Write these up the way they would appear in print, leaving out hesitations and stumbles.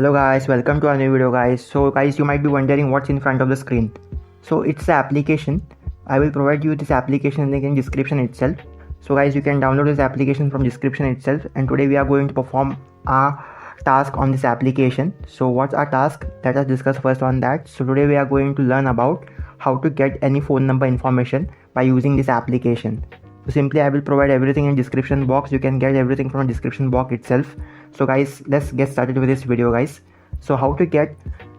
Hello guys, welcome to a new video guys. So guys, you might be wondering what's in front of the screen. So it's the application. I will provide you this application link in description itself. So guys, you can download this application from description itself, and today we are going to perform a task on this application. So what's our task? Let us discuss first on that. So today we are going to learn about how to get any phone number information by using this application. So simply I will provide everything in description box. You can get everything from the description box itself. So guys, let's get started with this video guys. So how to get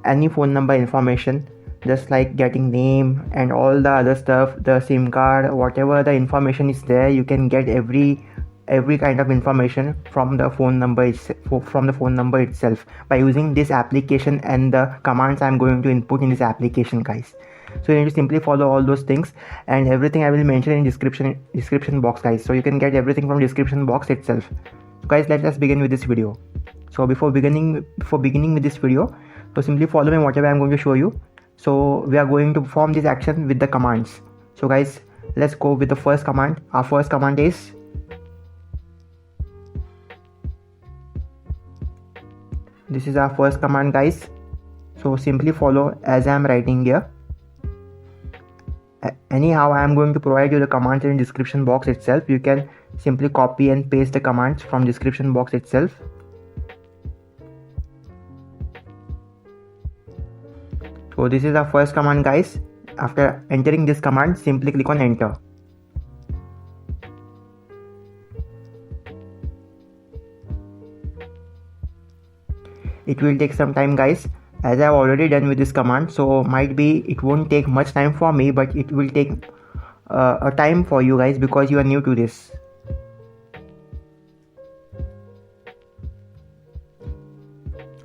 any phone number information, just like getting name and all the other stuff, the SIM card, whatever the information is there, you can get every kind of information from the phone number itself by using this application and the commands I'm going to input in this application guys. So you need to simply follow all those things, and everything I will mention in description box guys, so you can get everything from description box itself. So guys, let us begin with this video. So before beginning with this video, so simply follow me whatever I'm going to show you. So we are going to perform this action with the commands. So guys, let's go with the first command. Our first command is this is our first command guys. So simply follow as I am writing here. Anyhow, I am going to provide you the commands in description box itself. You can simply copy and paste the commands from description box itself. So this is our first command guys. After entering this command, simply click on enter. It will take some time guys, as I have already done with this command, so might be it won't take much time for me, but it will take a time for you guys because you are new to this.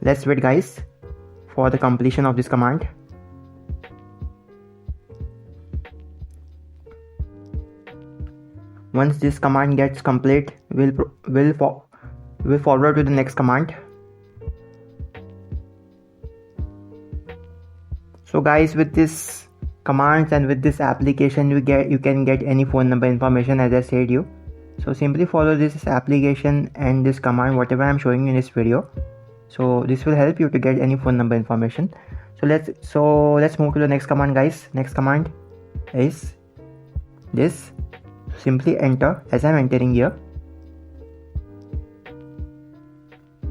Let's wait guys for the completion of this command. Once this command gets complete, we'll forward to the next command. So guys, with this commands and with this application, you can get any phone number information as I said you. So simply follow this application and this command, whatever I'm showing you in this video. So this will help you to get any phone number information. So let's move to the next command guys. Next command is this. Simply enter as I'm entering here,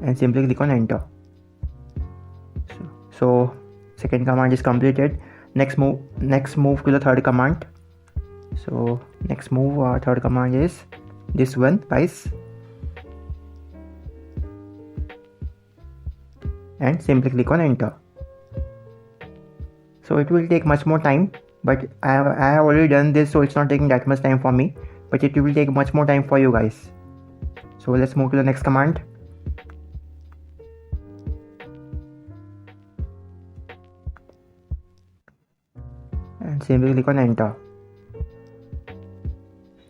and simply click on enter. So second command is completed. Next move to the third command. So next move, our third command is this one guys, and simply click on enter. So it will take much more time, but I have already done this, so it's not taking that much time for me, but it will take much more time for you guys. So let's move to the next command. And simply click on enter.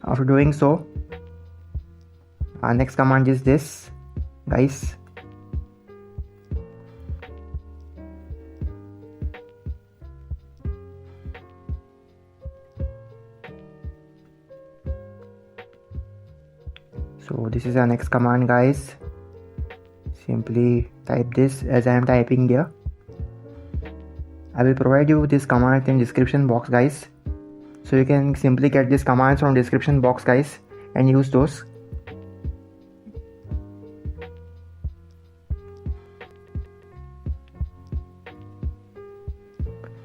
After doing so, our next command is this guys. So this is our next command guys. Simply type this as I am typing here. I will provide you this command in description box guys, so you can simply get these commands from description box guys and use those.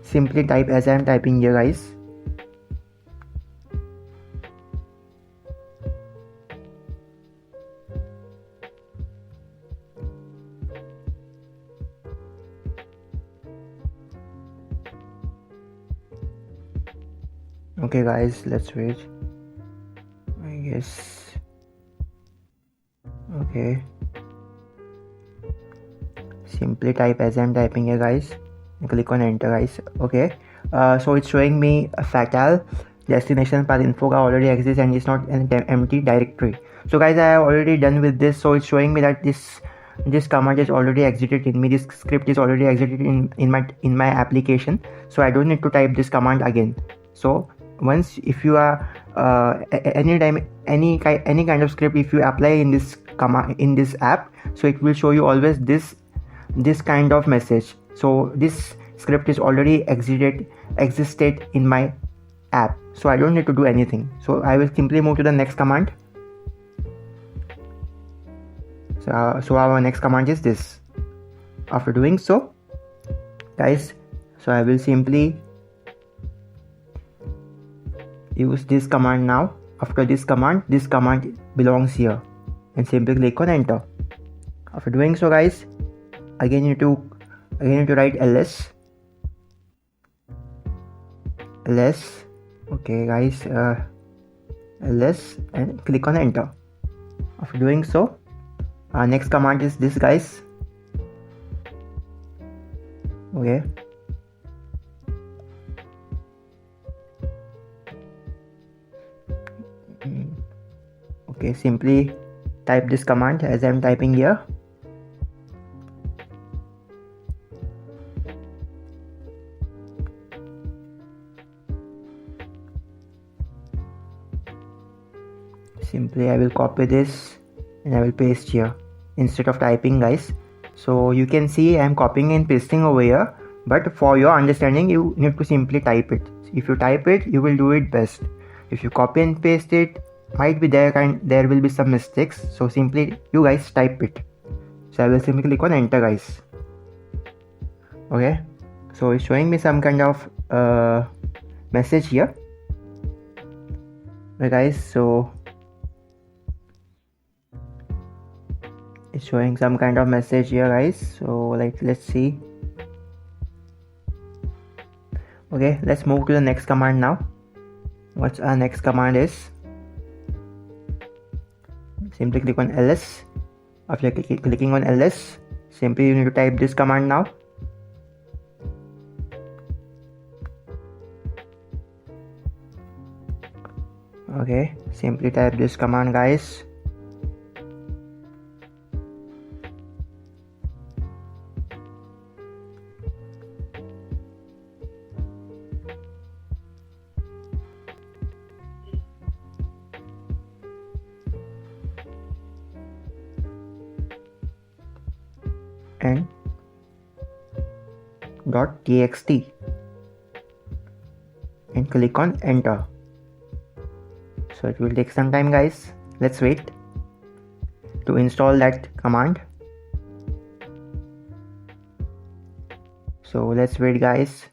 Simply type as I am typing here guys. Okay guys, let's wait. I guess. Okay. Simply type as I'm typing here guys, and click on enter guys. Okay. So it's showing me a fatal destination phoneinfoga already exists and it's not an empty directory. So guys, I have already done with this, so it's showing me that this command is already exited in me. This script is already exited in my application, so I don't need to type this command again. So once, if you are anytime any kind of script, if you apply in this app, so it will show you always this this kind of message. So this script is already existed in my app, so I don't need to do anything. So I will simply move to the next command. So our next command is this. After doing so, guys, so I will simply use this command now. After this command belongs here, and simply click on enter. After doing so, guys, again you need to write ls. Okay guys, ls, and click on enter. After doing so, our next command is this, guys. Okay, okay, simply type this command as I am typing here. Simply I will copy this and I will paste here instead of typing, guys. So you can see I am copying and pasting over here, but for your understanding you need to simply type it. If you type it, you will do it best. If you copy and paste it, might be there will be some mistakes, so simply you guys type it. So I will simply click on enter, guys. Okay, so it's showing me some kind of message here. Okay guys, so it's showing some kind of message here, guys. So let's see. Okay, let's move to the next command now. What's our next command is? Simply click on ls. After clicking on ls, simply you need to type this command now. Okay, simply type this command, guys. And .txt and click on enter. So it will take some time, guys. Let's wait to install that command. So let's wait, guys.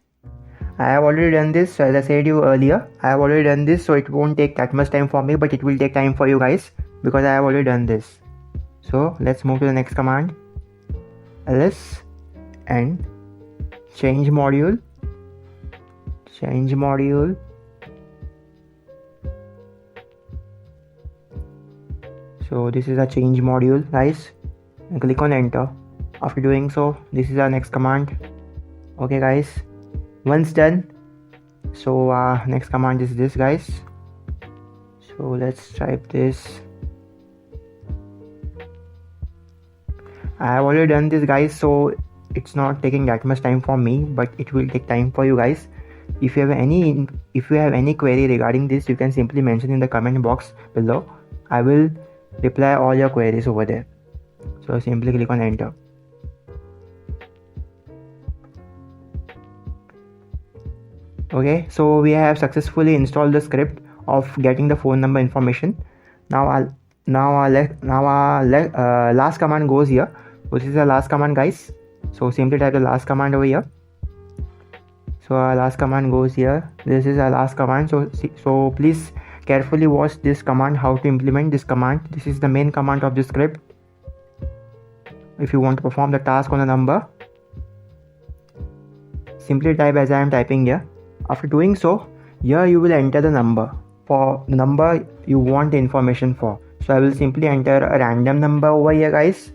I have already done this. So as I said you earlier, I have already done this, so it won't take that much time for me, but it will take time for you guys because I have already done this. So let's move to the next command. ls and change module. So this is a change module, guys, and click on enter. After doing so, this is our next command. Okay guys, once done, so next command is this, guys. So let's type this. I have already done this, guys, so it's not taking that much time for me, but it will take time for you guys. If you have any query regarding this, you can simply mention in the comment box below. I will reply all your queries over there. So simply click on enter. Okay, so we have successfully installed the script of getting the phone number information. Now our last command goes here. So this is the last command, guys. So simply type the last command over here. So our last command goes here. This is our last command. So please carefully watch this command, how to implement this command. This is the main command of the script. If you want to perform the task on a number, simply type as I am typing here. After doing so, here you will enter the number for the number you want the information for. So I will simply enter a random number over here, guys.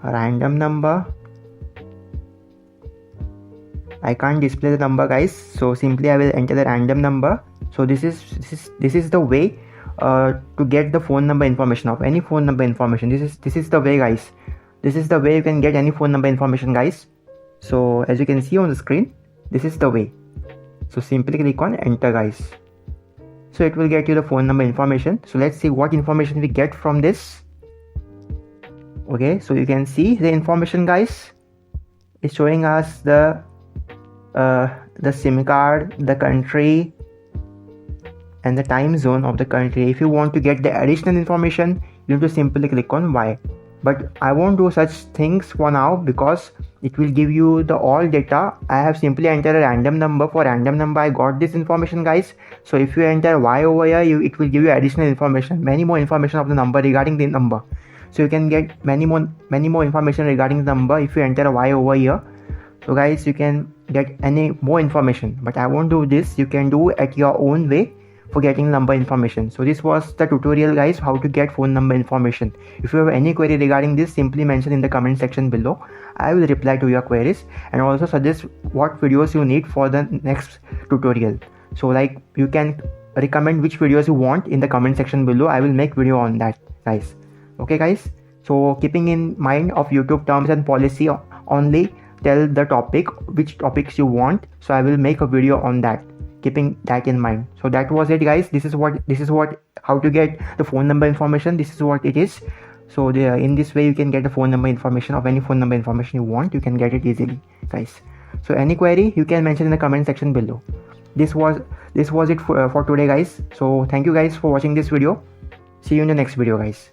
A random number. I can't display the number, guys, so simply I will enter the random number. So this is the way to get the phone number information of any phone number information. This is the way, guys. This is the way you can get any phone number information, guys. So as you can see on the screen, this is the way. So simply click on enter, guys. So it will get you the phone number information. So let's see what information we get from this. Okay, so you can see the information, guys. It's showing us the SIM card, the country, and the time zone of the country. If you want to get the additional information, you need to simply click on Y. But I won't do such things for now because it will give you the all data. I have simply entered a random number. For random number, I got this information, guys. So if you enter Y over here, it will give you additional information, many more information of the number regarding the number. So you can get many more information regarding the number if you enter a Y over here. So guys, you can get any more information, but I won't do this. You can do at your own way for getting number information. So this was the tutorial, guys, how to get phone number information. If you have any query regarding this, simply mention in the comment section below. I will reply to your queries and also suggest what videos you need for the next tutorial. So like, you can recommend which videos you want in the comment section below. I will make video on that, guys. Okay guys, so keeping in mind of YouTube terms and policy, only tell the topic, which topics you want, so I will make a video on that, keeping that in mind. So that was it, guys. This is what how to get the phone number information. This is what it is. So in this way you can get the phone number information of any phone number information you want. You can get it easily, guys. So any query you can mention in the comment section below. This was it for today, guys. So thank you guys for watching this video. See you in the next video, guys.